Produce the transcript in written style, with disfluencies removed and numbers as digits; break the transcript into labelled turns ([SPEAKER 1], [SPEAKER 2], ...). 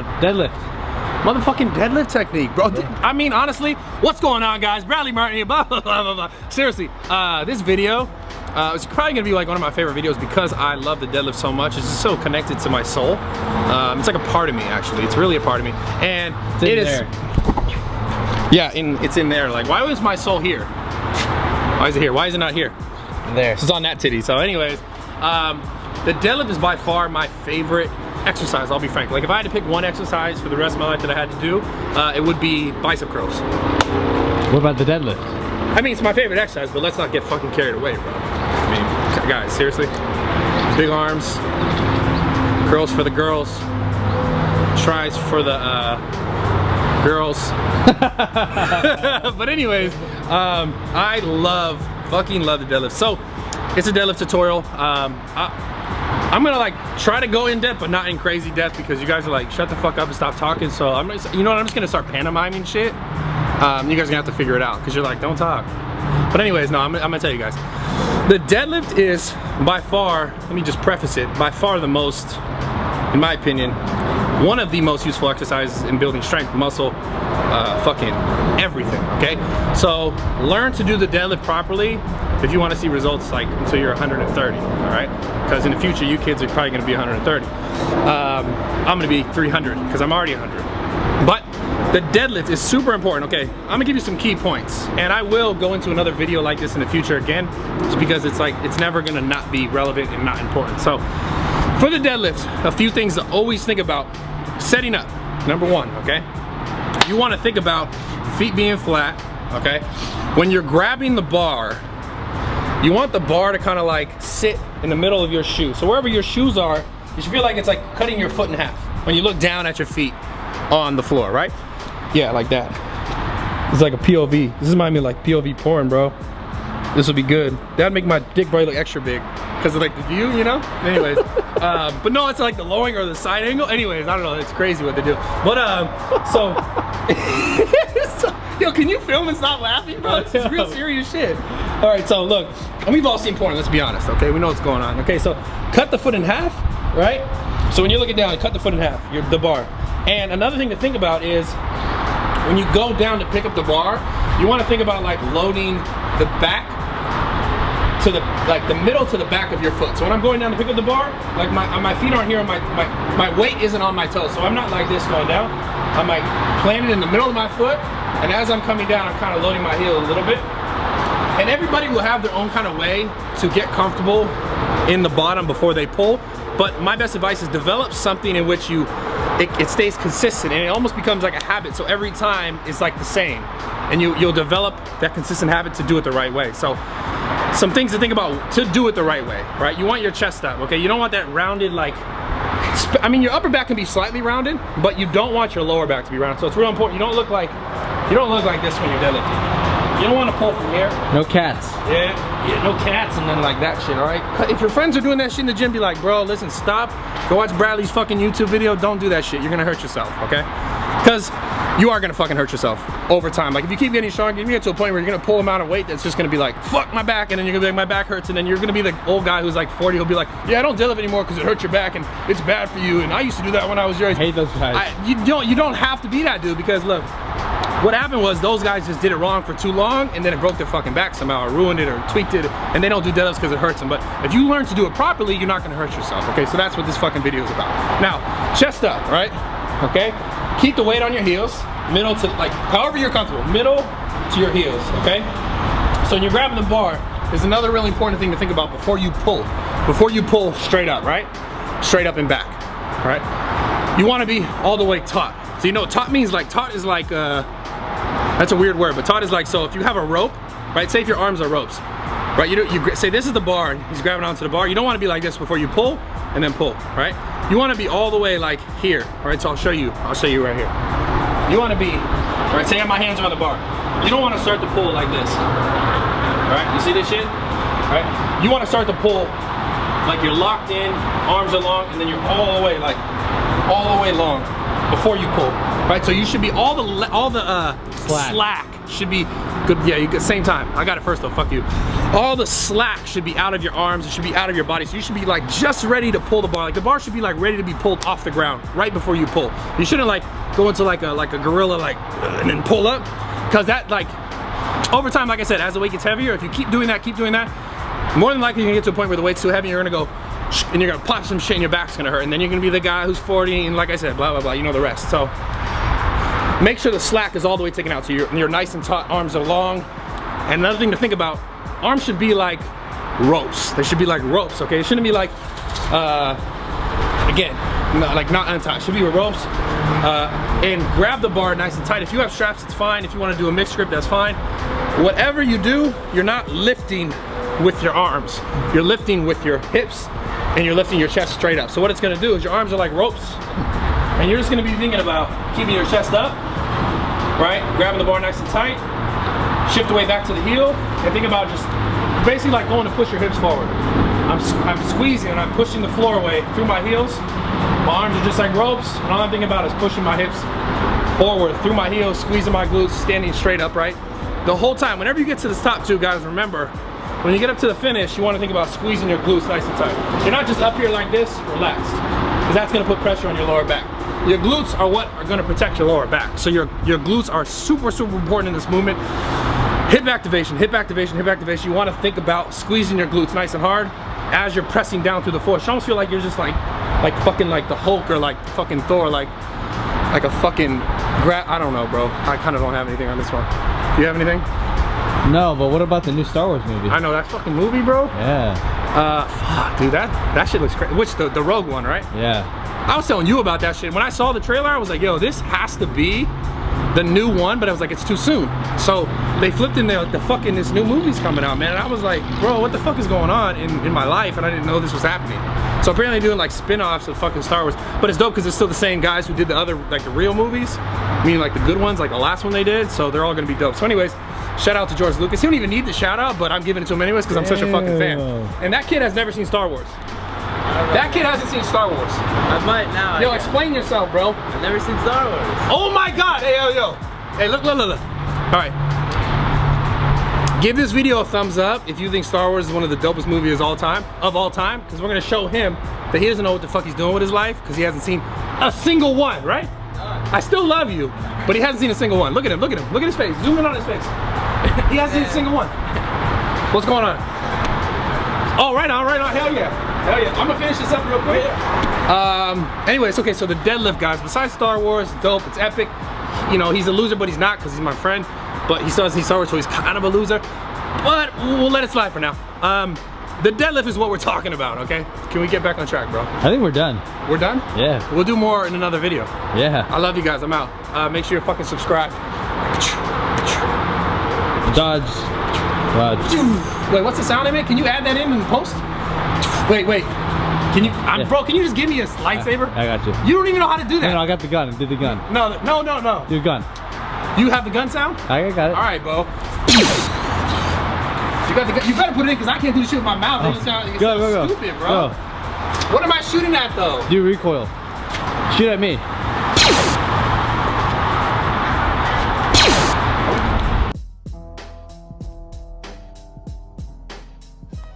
[SPEAKER 1] on?
[SPEAKER 2] Deadlift.
[SPEAKER 1] Motherfucking deadlift technique, bro. I mean, honestly, what's going on, guys? Bradley Martin here, blah, blah, blah, blah, blah. Seriously, this video, it's probably gonna be like one of my favorite videos because I love the deadlift so much. It's just so connected to my soul. It's like a part of me, actually. It's really a part of me. And it is, yeah, it's in there. Like, why was my soul here? Why is it here? Why is it not here?
[SPEAKER 2] There.
[SPEAKER 1] It's on that titty. So anyways, the deadlift is by far my favorite exercise, I'll be frank. Like, if I had to pick one exercise for the rest of my life that I had to do, it would be bicep curls.
[SPEAKER 2] What about the deadlift?
[SPEAKER 1] I mean, it's my favorite exercise, but let's not get fucking carried away, bro. I mean, guys, seriously. Big arms, curls for the girls, tries for the girls. But anyways, I fucking love the deadlift. So, it's a deadlift tutorial. I'm gonna like try to go in depth, but not in crazy depth because you guys are like, shut the fuck up and stop talking. So I'm just, you know what, I'm just gonna start pantomiming shit. You guys are gonna have to figure it out because you're like, don't talk. But anyways, no, I'm gonna tell you guys. The deadlift is by far, let me just preface it, by far the most, in my opinion, one of the most useful exercises in building strength, muscle, fucking everything, okay? So learn to do the deadlift properly if you want to see results like until you're 130, all right? Because in the future, you kids are probably gonna be 130. I'm gonna be 300 because I'm already 100. But the deadlift is super important, okay? I'm gonna give you some key points, and I will go into another video like this in the future again, just because it's like, it's never gonna not be relevant and not important. So for the deadlift, a few things to always think about. Setting up, number one, okay? You wanna think about feet being flat, okay? When you're grabbing the bar, you want the bar to kind of like sit in the middle of your shoe. So wherever your shoes are, you should feel like it's like cutting your foot in half when you look down at your feet on the floor, right? Yeah, like that. It's like a POV. This reminds me of like POV porn, bro. This would be good. That'd make my dick probably look extra big because of like the view, you know? Anyways, but no, it's like the lowering or the side angle. Anyways, I don't know, it's crazy what they do. But so, yo, can you film and stop laughing, bro? This is real serious shit. All right, so look, and we've all seen porn, let's be honest, okay? We know what's going on, okay? So cut the foot in half, right? So when you're looking down, cut the foot in half, the bar. And another thing to think about is when you go down to pick up the bar, you wanna think about like loading the back to the, like the middle to the back of your foot. So when I'm going down to pick up the bar, like my feet aren't here, and my weight isn't on my toes. So I'm not like this going down. I'm like planted in the middle of my foot, and as I'm coming down, I'm kind of loading my heel a little bit. And everybody will have their own kind of way to get comfortable in the bottom before they pull. But my best advice is develop something in which it stays consistent and it almost becomes like a habit. So every time it's like the same. And you'll develop that consistent habit to do it the right way. So some things to think about to do it the right way, right? You want your chest up, okay? You don't want that rounded like, I mean, your upper back can be slightly rounded, but you don't want your lower back to be rounded. So it's real important. You don't look like this when you're deadlifting. You don't want to pull from here. No cats. Yeah, no cats and then like that shit, all right? If your friends are doing that shit in the gym, be like, bro, listen, stop. Go watch Bradley's fucking YouTube video. Don't do that shit. You're gonna hurt yourself, okay? Because you are gonna fucking hurt yourself over time. Like if you keep getting stronger, you get to a point where you're gonna pull a amount of weight that's just gonna be like, fuck my back, and then you're gonna be like, my back hurts, and then you're gonna be the old guy who's like 40, who'll be like, yeah, I don't deadlift anymore because it hurts your back and it's bad for you, and I used to do that when I was your age. I hate those guys. You don't have to be that dude, because look, what happened was those guys just did it wrong for too long, and then it broke their fucking back somehow, or ruined it, or tweaked it, and they don't do deadlifts because it hurts them. But if you learn to do it properly, you're not gonna hurt yourself, okay? So that's what this fucking video is about. Now, chest up, right? Okay? Keep the weight on your heels, middle to, like, however you're comfortable, middle to your heels, okay? So when you're grabbing the bar, there's another really important thing to think about before you pull. Before you pull straight up, right? Straight up and back, right? You wanna be all the way taut. So you know what taut means? Like, taut is like, that's a weird word, but taut is like, so if you have a rope, right? Say if your arms are ropes, right? You say this is the bar, he's grabbing onto the bar. You don't wanna be like this before you pull and then pull, right? You wanna be all the way like here, all right? So I'll show you right here. You wanna be, all right, say my hands are on the bar. You don't wanna start to pull like this, all right? You see this shit, all right? You wanna start to pull like you're locked in, arms are long, and then you're all the way like, all the way long before you pull, right? So you should be, all the slack should be Good, yeah, you get same time. I got it first though, fuck you. All the slack should be out of your arms, it should be out of your body. So you should be like just ready to pull the bar. Like the bar should be like ready to be pulled off the ground right before you pull. You shouldn't like go into like a gorilla like and then pull up. Cause that like, over time, like I said, as the weight gets heavier, if you keep doing that, more than likely you're gonna get to a point where the weight's too heavy, you're gonna go, and you're gonna pop some shit and your back's gonna hurt. And then you're gonna be the guy who's 40 and like I said, blah, blah, blah, you know the rest. So make sure the slack is all the way taken out so you're nice and taut, arms are long. And another thing to think about, arms should be like ropes. They should be like ropes, okay? It shouldn't be like, again, not untied. It should be with ropes. And grab the bar nice and tight. If you have straps, it's fine. If you want to do a mixed grip, that's fine. Whatever you do, you're not lifting with your arms. You're lifting with your hips and you're lifting your chest straight up. So what it's gonna do is your arms are like ropes and you're just gonna be thinking about keeping your chest up, right? Grabbing the bar nice and tight, shift the weight back to the heel, and think about just basically like going to push your hips forward. I'm squeezing and I'm pushing the floor away through my heels. My arms are just like ropes, and all I'm thinking about is pushing my hips forward through my heels, squeezing my glutes, standing straight upright. The whole time, whenever you get to this top two, guys, remember, when you get up to the finish, you want to think about squeezing your glutes nice and tight. You're not just up here like this, relaxed, because that's going to put pressure on your lower back. Your glutes are what are going to protect your lower back. So your glutes are super, super important in this movement. Hip activation, hip activation, hip activation. You want to think about squeezing your glutes nice and hard as you're pressing down through the floor. You almost feel like you're just like fucking like the Hulk or like fucking Thor, like a fucking I don't know, bro. I kind of don't have anything on this one. Do you have anything?
[SPEAKER 2] No, but what about the new Star Wars movie?
[SPEAKER 1] I know, that fucking movie, bro.
[SPEAKER 2] Yeah.
[SPEAKER 1] Fuck, dude, that shit looks crazy. Which, the Rogue One, right?
[SPEAKER 2] Yeah.
[SPEAKER 1] I was telling you about that shit. When I saw the trailer, I was like, yo, this has to be the new one, but I was like, it's too soon. So they flipped in there, like, this new movie's coming out, man. And I was like, bro, what the fuck is going on in my life? And I didn't know this was happening. So apparently they're doing like spin-offs of fucking Star Wars, but it's dope because it's still the same guys who did the other, like the real movies, meaning like the good ones, like the last one they did. So they're all gonna be dope. So anyways, shout out to George Lucas. He don't even need the shout out, but I'm giving it to him anyways because I'm such a fucking fan. And that kid has never seen Star Wars. That kid hasn't seen Star Wars.
[SPEAKER 3] I might now.
[SPEAKER 1] Yo, explain yourself, bro.
[SPEAKER 3] I've never seen Star Wars.
[SPEAKER 1] Oh my God! Hey, yo. Hey, look. All right. Give this video a thumbs up if you think Star Wars is one of the dopest movies of all time, because we're gonna show him that he doesn't know what the fuck he's doing with his life, because he hasn't seen a single one, right? I still love you, but he hasn't seen a single one. Look at him, look at his face. Zoom in on his face. He hasn't seen a single one. What's going on? Oh, right on, hell yeah. I'm gonna finish this up real quick. Anyways, okay, so the deadlift, guys, besides Star Wars, dope, it's epic. You know, he's a loser, but he's not, because he's my friend. But he still has Star Wars, so he's kind of a loser. But we'll let it slide for now. The deadlift is what we're talking about, okay? Can we get back on track, bro?
[SPEAKER 2] I think we're done.
[SPEAKER 1] We're done?
[SPEAKER 2] Yeah.
[SPEAKER 1] We'll do more in another video.
[SPEAKER 2] Yeah.
[SPEAKER 1] I love you guys, I'm out. Make sure you're fucking subscribed.
[SPEAKER 2] Dodge.
[SPEAKER 1] Wait, what's the sound I make? Can you add that in post? Wait. Can you, bro, can you just give me a lightsaber?
[SPEAKER 2] I got you.
[SPEAKER 1] You don't even know how to do that.
[SPEAKER 2] No, I got the gun. Do the gun.
[SPEAKER 1] No.
[SPEAKER 2] Do the gun.
[SPEAKER 1] You have the gun sound?
[SPEAKER 2] I got it.
[SPEAKER 1] All right, bro. You better put it in, because I can't do shit with my mouth. It sounds
[SPEAKER 2] Go.
[SPEAKER 1] stupid, bro.
[SPEAKER 2] Go.
[SPEAKER 1] What am I shooting at, though?
[SPEAKER 2] Do recoil. Shoot at me.